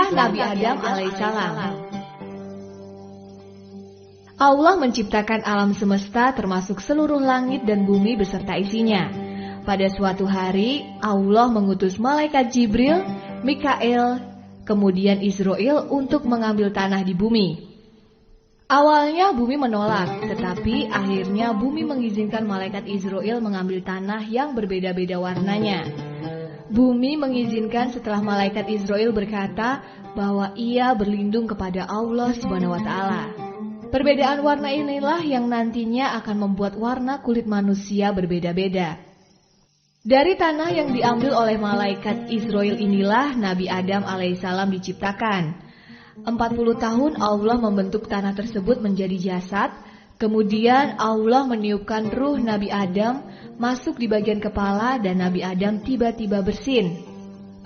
Kisah Nabi Adam alaihissalam. Allah menciptakan alam semesta termasuk seluruh langit dan bumi beserta isinya. Pada suatu hari, Allah mengutus malaikat Jibril, Mikail, kemudian Israel untuk mengambil tanah di bumi. Awalnya bumi menolak, tetapi akhirnya bumi mengizinkan malaikat Israel mengambil tanah yang berbeda-beda warnanya. Bumi mengizinkan setelah malaikat Israel berkata bahwa ia berlindung kepada Allah SWT. Perbedaan warna inilah yang nantinya akan membuat warna kulit manusia berbeda-beda. Dari tanah yang diambil oleh malaikat Israel inilah Nabi Adam alaihissalam diciptakan. 40 tahun Allah membentuk tanah tersebut menjadi jasad. Kemudian Allah meniupkan ruh Nabi Adam masuk di bagian kepala dan Nabi Adam tiba-tiba bersin.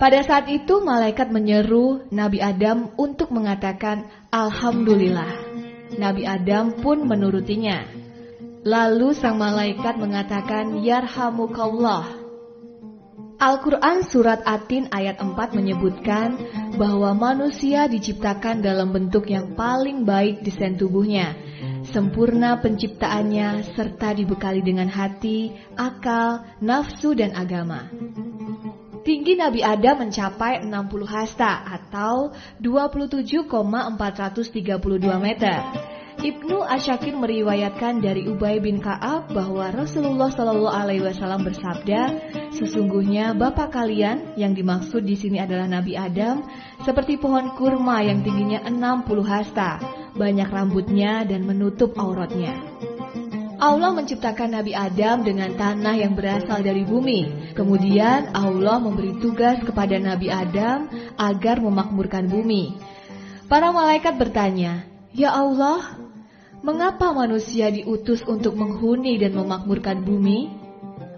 Pada saat itu malaikat menyeru Nabi Adam untuk mengatakan Alhamdulillah. Nabi Adam pun menurutinya. Lalu sang malaikat mengatakan Yarhamukallah. Al-Quran Surat At-Tin ayat 4 menyebutkan bahwa manusia diciptakan dalam bentuk yang paling baik desain tubuhnya, sempurna penciptaannya, serta dibekali dengan hati, akal, nafsu, dan agama. Tinggi Nabi Adam mencapai 60 hasta atau 27,432 meter. Ibnu Asyakir meriwayatkan dari Ubay bin Ka'ab bahwa Rasulullah SAW bersabda, sesungguhnya bapak kalian yang dimaksud di sini adalah Nabi Adam, seperti pohon kurma yang tingginya 60 hasta, banyak rambutnya dan menutup auratnya. Allah menciptakan Nabi Adam dengan tanah yang berasal dari bumi. Kemudian Allah memberi tugas kepada Nabi Adam agar memakmurkan bumi. Para malaikat bertanya, "Ya Allah, mengapa manusia diutus untuk menghuni dan memakmurkan bumi?"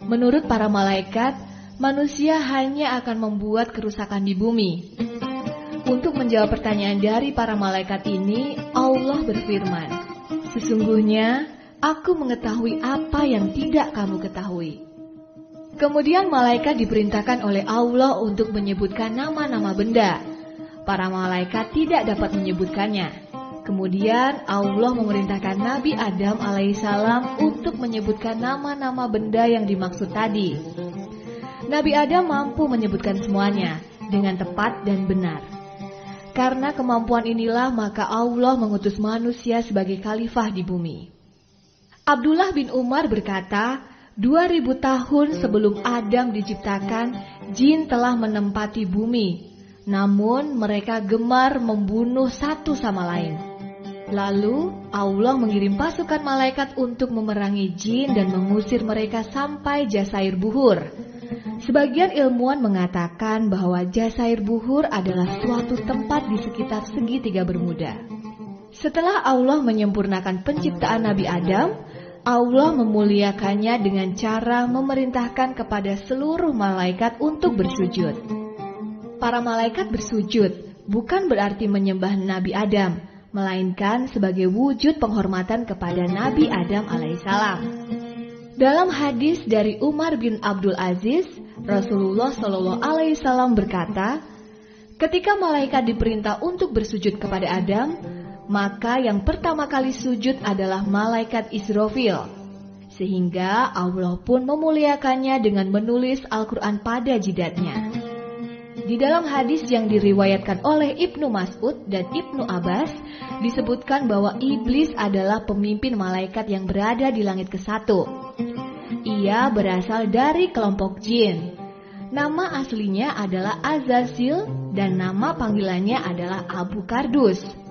Menurut para malaikat, manusia hanya akan membuat kerusakan di bumi. Untuk menjawab pertanyaan dari para malaikat ini, Allah berfirman, "Sesungguhnya Aku mengetahui apa yang tidak kamu ketahui." Kemudian malaikat diperintahkan oleh Allah untuk menyebutkan nama-nama benda. Para malaikat tidak dapat menyebutkannya. Kemudian Allah memerintahkan Nabi Adam alaihissalam untuk menyebutkan nama-nama benda yang dimaksud tadi. Nabi Adam mampu menyebutkan semuanya dengan tepat dan benar. Karena kemampuan inilah maka Allah mengutus manusia sebagai khalifah di bumi. Abdullah bin Umar berkata, 2000 tahun sebelum Adam diciptakan, jin telah menempati bumi. Namun mereka gemar membunuh satu sama lain. Lalu Allah mengirim pasukan malaikat untuk memerangi jin dan mengusir mereka sampai Jazair Buhur. Sebagian ilmuwan mengatakan bahwa Jazair Buhur adalah suatu tempat di sekitar segitiga Bermuda. Setelah Allah menyempurnakan penciptaan Nabi Adam, Allah memuliakannya dengan cara memerintahkan kepada seluruh malaikat untuk bersujud. Para malaikat bersujud bukan berarti menyembah Nabi Adam, melainkan sebagai wujud penghormatan kepada Nabi Adam alaihissalam. Dalam hadis dari Umar bin Abdul Aziz, Rasulullah SAW berkata, ketika malaikat diperintah untuk bersujud kepada Adam, maka yang pertama kali sujud adalah malaikat Israfil. Sehingga Allah pun memuliakannya dengan menulis Al-Quran pada jidatnya. Di dalam hadis yang diriwayatkan oleh Ibnu Mas'ud dan Ibnu Abbas, disebutkan bahwa iblis adalah pemimpin malaikat yang berada di langit ke-1. Ia berasal dari kelompok jin. Nama aslinya adalah Azazil dan nama panggilannya adalah Abu Kardus.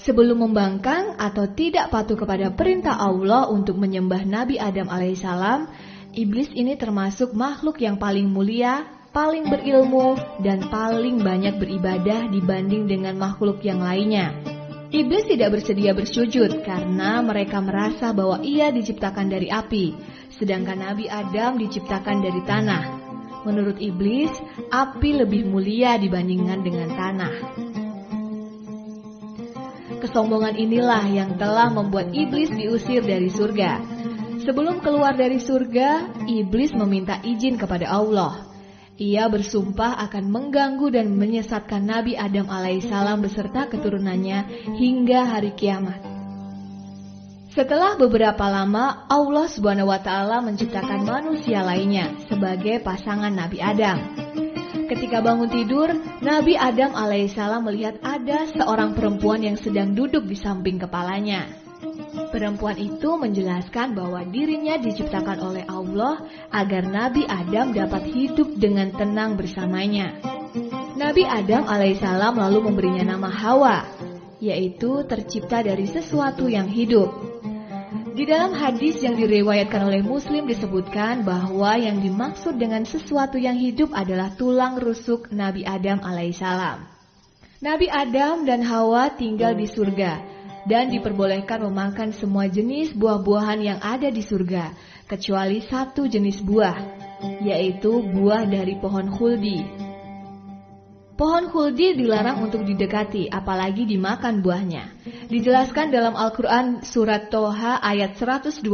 Sebelum membangkang atau tidak patuh kepada perintah Allah untuk menyembah Nabi Adam alaihissalam, iblis ini termasuk makhluk yang paling mulia, paling berilmu, dan paling banyak beribadah dibanding dengan makhluk yang lainnya. Iblis tidak bersedia bersujud karena mereka merasa bahwa ia diciptakan dari api, sedangkan Nabi Adam diciptakan dari tanah. Menurut iblis, api lebih mulia dibandingkan dengan tanah. Kesombongan inilah yang telah membuat iblis diusir dari surga. Sebelum keluar dari surga, iblis meminta izin kepada Allah. Ia bersumpah akan mengganggu dan menyesatkan Nabi Adam alaihissalam beserta keturunannya hingga hari kiamat. Setelah beberapa lama, Allah SWT menciptakan manusia lainnya sebagai pasangan Nabi Adam. Ketika bangun tidur, Nabi Adam alaihissalam melihat ada seorang perempuan yang sedang duduk di samping kepalanya. Perempuan itu menjelaskan bahwa dirinya diciptakan oleh Allah agar Nabi Adam dapat hidup dengan tenang bersamanya. Nabi Adam alaihissalam lalu memberinya nama Hawa, yaitu tercipta dari sesuatu yang hidup. Di dalam hadis yang diriwayatkan oleh Muslim disebutkan bahwa yang dimaksud dengan sesuatu yang hidup adalah tulang rusuk Nabi Adam alaihissalam. Nabi Adam dan Hawa tinggal di surga dan diperbolehkan memakan semua jenis buah-buahan yang ada di surga, kecuali satu jenis buah, yaitu buah dari pohon khuldi. Pohon khuldi dilarang untuk didekati, apalagi dimakan buahnya. Dijelaskan dalam Al-Quran surat Toha ayat 120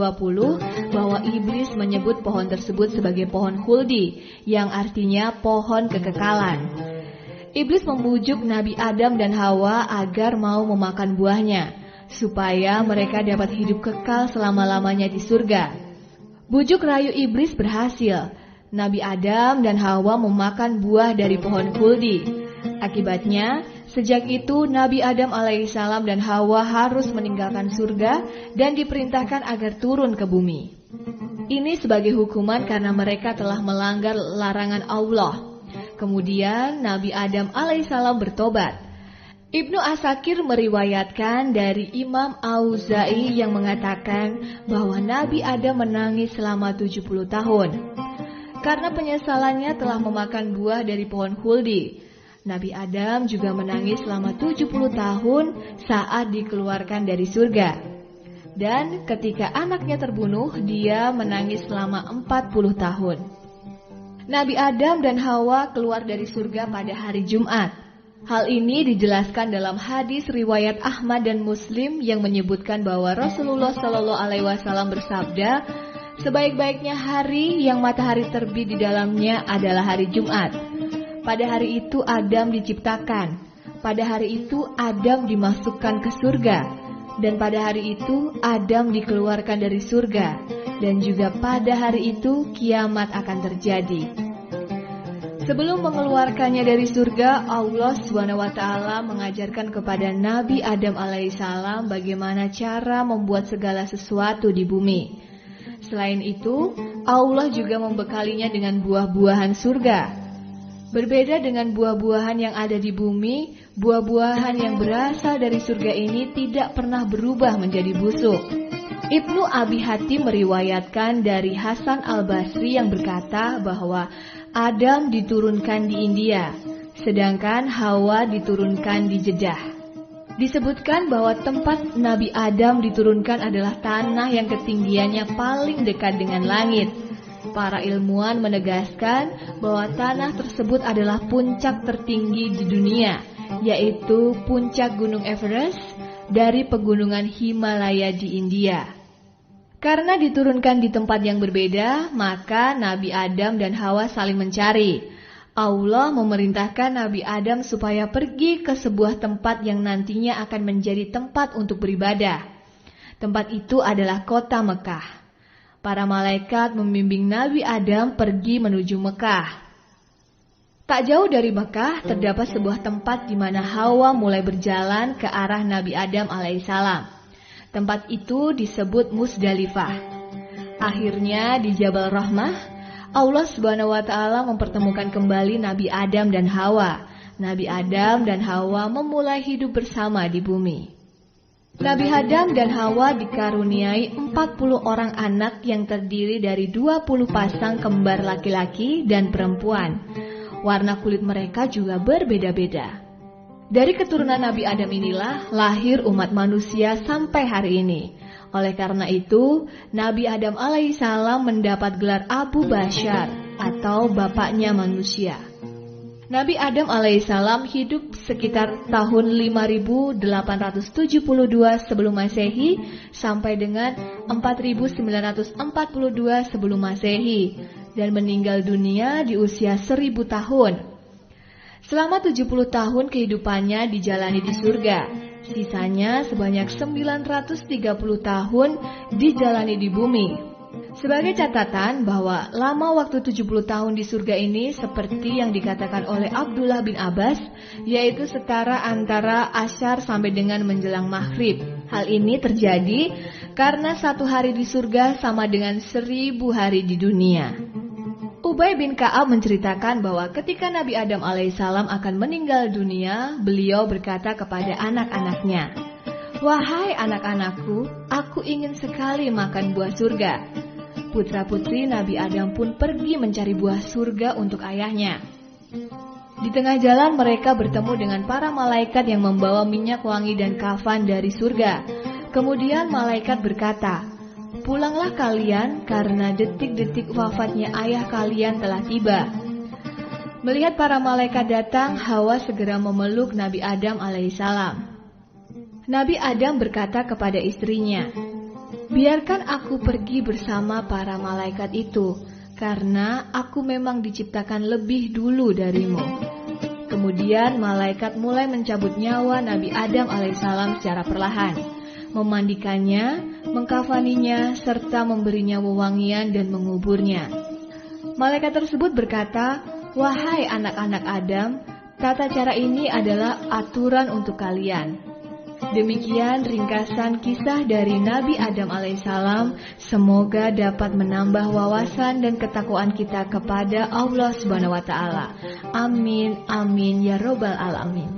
bahwa iblis menyebut pohon tersebut sebagai pohon khuldi, yang artinya pohon kekekalan. Iblis membujuk Nabi Adam dan Hawa agar mau memakan buahnya, supaya mereka dapat hidup kekal selama-lamanya di surga. Bujuk rayu iblis berhasil. Nabi Adam dan Hawa memakan buah dari pohon khuldi. Akibatnya, sejak itu Nabi Adam alaihissalam dan Hawa harus meninggalkan surga dan diperintahkan agar turun ke bumi. Ini sebagai hukuman karena mereka telah melanggar larangan Allah. Kemudian Nabi Adam alaihissalam bertobat. Ibnu Asakir meriwayatkan dari Imam Auza'i yang mengatakan bahwa Nabi Adam menangis selama 70 tahun. Karena penyesalannya telah memakan buah dari pohon khuldi. Nabi Adam juga menangis selama 70 tahun saat dikeluarkan dari surga. Dan ketika anaknya terbunuh, dia menangis selama 40 tahun. Nabi Adam dan Hawa keluar dari surga pada hari Jumat. Hal ini dijelaskan dalam hadis riwayat Ahmad dan Muslim yang menyebutkan bahwa Rasulullah SAW bersabda, sebaik-baiknya hari yang matahari terbit di dalamnya adalah hari Jumat. Pada hari itu Adam diciptakan. Pada hari itu Adam dimasukkan ke surga. Dan pada hari itu Adam dikeluarkan dari surga. Dan juga pada hari itu kiamat akan terjadi. Sebelum mengeluarkannya dari surga, Allah SWT mengajarkan kepada Nabi Adam alaihissalam bagaimana cara membuat segala sesuatu di bumi. Selain itu, Allah juga membekalinya dengan buah-buahan surga. Berbeda dengan buah-buahan yang ada di bumi, buah-buahan yang berasal dari surga ini tidak pernah berubah menjadi busuk. Ibnu Abi Hatim meriwayatkan dari Hasan al-Basri yang berkata bahwa Adam diturunkan di India, sedangkan Hawa diturunkan di Jeddah. Disebutkan bahwa tempat Nabi Adam diturunkan adalah tanah yang ketinggiannya paling dekat dengan langit. Para ilmuwan menegaskan bahwa tanah tersebut adalah puncak tertinggi di dunia, yaitu puncak Gunung Everest dari pegunungan Himalaya di India. Karena diturunkan di tempat yang berbeda, maka Nabi Adam dan Hawa saling mencari. Allah memerintahkan Nabi Adam supaya pergi ke sebuah tempat yang nantinya akan menjadi tempat untuk beribadah. Tempat itu adalah kota Mekah. Para malaikat membimbing Nabi Adam pergi menuju Mekah. Tak jauh dari Mekah terdapat sebuah tempat di mana Hawa mulai berjalan ke arah Nabi Adam alaihissalam. Tempat itu disebut Musdalifah. Akhirnya di Jabal Rahmah, Allah SWT mempertemukan kembali Nabi Adam dan Hawa. Nabi Adam dan Hawa memulai hidup bersama di bumi. Nabi Adam dan Hawa dikaruniai 40 orang anak yang terdiri dari 20 pasang kembar laki-laki dan perempuan. Warna kulit mereka juga berbeda-beda. Dari keturunan Nabi Adam inilah lahir umat manusia sampai hari ini. Oleh karena itu, Nabi Adam alaihissalam mendapat gelar Abu Bashar atau bapaknya manusia. Nabi Adam alaihissalam hidup sekitar tahun 5872 sebelum Masehi sampai dengan 4942 sebelum Masehi. dan meninggal dunia di usia 1000 tahun. Selama 70 tahun kehidupannya dijalani di surga. Sisanya sebanyak 930 tahun dijalani di bumi. Sebagai catatan bahwa lama waktu 70 tahun di surga ini seperti yang dikatakan oleh Abdullah bin Abbas, yaitu setara antara asyar sampai dengan menjelang maghrib. Hal ini terjadi karena 1 hari di surga sama dengan 1000 hari di dunia. Ubay bin Ka'ab menceritakan bahwa ketika Nabi Adam alaihissalam akan meninggal dunia, beliau berkata kepada anak-anaknya, "Wahai anak-anakku, aku ingin sekali makan buah surga." Putra-putri Nabi Adam pun pergi mencari buah surga untuk ayahnya. Di tengah jalan mereka bertemu dengan para malaikat yang membawa minyak wangi dan kafan dari surga. Kemudian malaikat berkata, "Pulanglah kalian karena detik-detik wafatnya ayah kalian telah tiba." Melihat para malaikat datang, Hawa segera memeluk Nabi Adam alaihissalam. Nabi Adam berkata kepada istrinya, "Biarkan aku pergi bersama para malaikat itu, karena aku memang diciptakan lebih dulu darimu." Kemudian malaikat mulai mencabut nyawa Nabi Adam alaihissalam secara perlahan, memandikannya, mengkafaninya, serta memberinya wewangian dan menguburnya. Malaikat tersebut berkata, "Wahai anak-anak Adam, tata cara ini adalah aturan untuk kalian." Demikian ringkasan kisah dari Nabi Adam alaihissalam. Semoga dapat menambah wawasan dan ketakwaan kita kepada Allah Subhanahu wa taala. Amin, amin ya robbal alamin.